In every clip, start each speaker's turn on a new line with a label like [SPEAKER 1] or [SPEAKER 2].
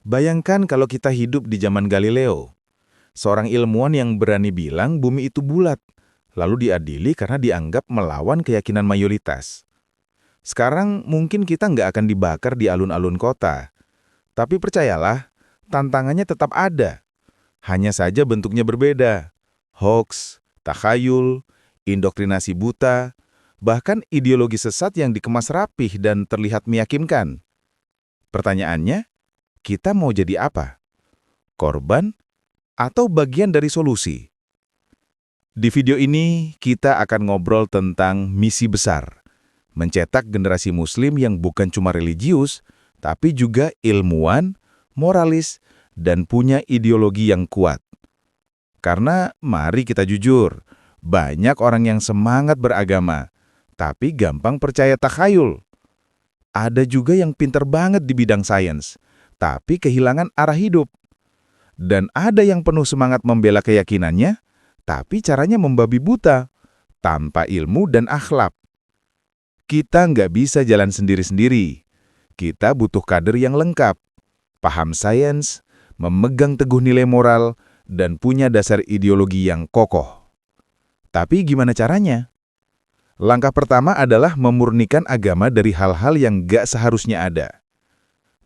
[SPEAKER 1] Bayangkan kalau kita hidup di zaman Galileo, seorang ilmuwan yang berani bilang bumi itu bulat, lalu diadili karena dianggap melawan keyakinan mayoritas. Sekarang mungkin kita nggak akan dibakar di alun-alun kota, tapi percayalah, tantangannya tetap ada. Hanya saja bentuknya berbeda. Hoax, takhayul, indoktrinasi buta, bahkan ideologi sesat yang dikemas rapih dan terlihat meyakinkan. Pertanyaannya, kita mau jadi apa? Korban atau bagian dari solusi? Di video ini, kita akan ngobrol tentang misi besar. Mencetak generasi muslim yang bukan cuma religius, tapi juga ilmuwan, moralis, dan punya ideologi yang kuat. Karena mari kita jujur, banyak orang yang semangat beragama, tapi gampang percaya takhayul. Ada juga yang pinter banget di bidang sains, tapi kehilangan arah hidup. Dan ada yang penuh semangat membela keyakinannya, tapi caranya membabi buta, tanpa ilmu dan akhlak. Kita nggak bisa jalan sendiri-sendiri. Kita butuh kader yang lengkap, paham sains, memegang teguh nilai moral, dan punya dasar ideologi yang kokoh. Tapi gimana caranya? Langkah pertama adalah memurnikan agama dari hal-hal yang nggak seharusnya ada.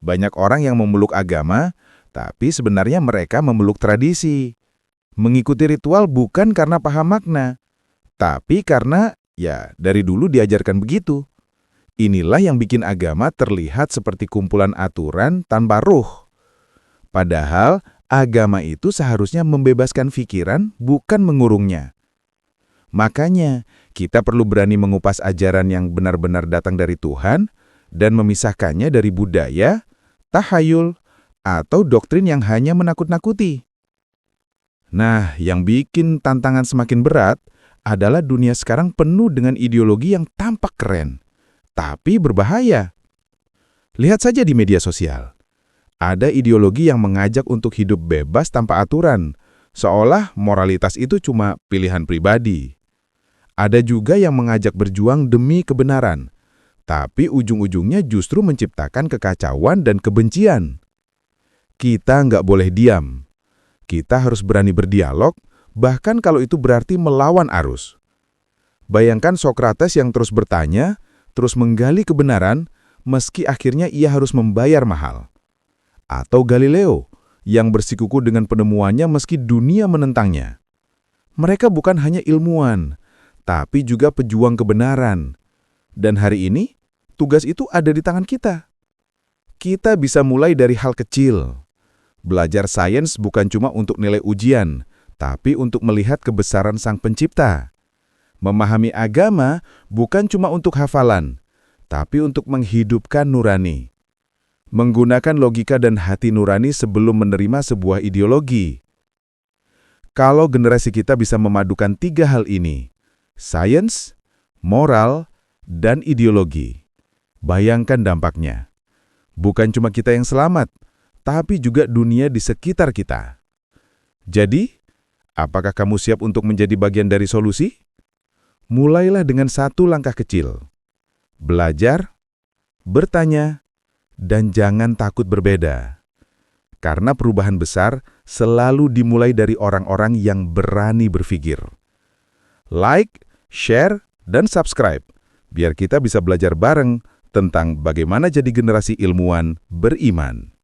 [SPEAKER 1] Banyak orang yang memeluk agama, tapi sebenarnya mereka memeluk tradisi. Mengikuti ritual bukan karena paham makna, tapi karena, dari dulu diajarkan begitu. Inilah yang bikin agama terlihat seperti kumpulan aturan tanpa ruh. Padahal, agama itu seharusnya membebaskan pikiran, bukan mengurungnya. Makanya, kita perlu berani mengupas ajaran yang benar-benar datang dari Tuhan dan memisahkannya dari budaya, tahayul, atau doktrin yang hanya menakut-nakuti. Nah, yang bikin tantangan semakin berat adalah dunia sekarang penuh dengan ideologi yang tampak keren, tapi berbahaya. Lihat saja di media sosial. Ada ideologi yang mengajak untuk hidup bebas tanpa aturan, seolah moralitas itu cuma pilihan pribadi. Ada juga yang mengajak berjuang demi kebenaran, tapi ujung-ujungnya justru menciptakan kekacauan dan kebencian. Kita nggak boleh diam. Kita harus berani berdialog, bahkan kalau itu berarti melawan arus. Bayangkan Sokrates yang terus bertanya, terus menggali kebenaran, meski akhirnya ia harus membayar mahal. Atau Galileo, yang bersikuku dengan penemuannya meski dunia menentangnya. Mereka bukan hanya ilmuwan, tapi juga pejuang kebenaran. Dan hari ini, tugas itu ada di tangan kita. Kita bisa mulai dari hal kecil. Belajar sains bukan cuma untuk nilai ujian, tapi untuk melihat kebesaran Sang Pencipta. Memahami agama bukan cuma untuk hafalan, tapi untuk menghidupkan nurani. Menggunakan logika dan hati nurani sebelum menerima sebuah ideologi. Kalau generasi kita bisa memadukan 3 hal ini, sains, moral, dan ideologi, bayangkan dampaknya. Bukan cuma kita yang selamat, tapi juga dunia di sekitar kita. Jadi, apakah kamu siap untuk menjadi bagian dari solusi? Mulailah dengan 1 langkah kecil. Belajar, bertanya, dan jangan takut berbeda. Karena perubahan besar selalu dimulai dari orang-orang yang berani berpikir. Like, share, dan subscribe, biar kita bisa belajar bareng tentang bagaimana jadi generasi ilmuwan beriman.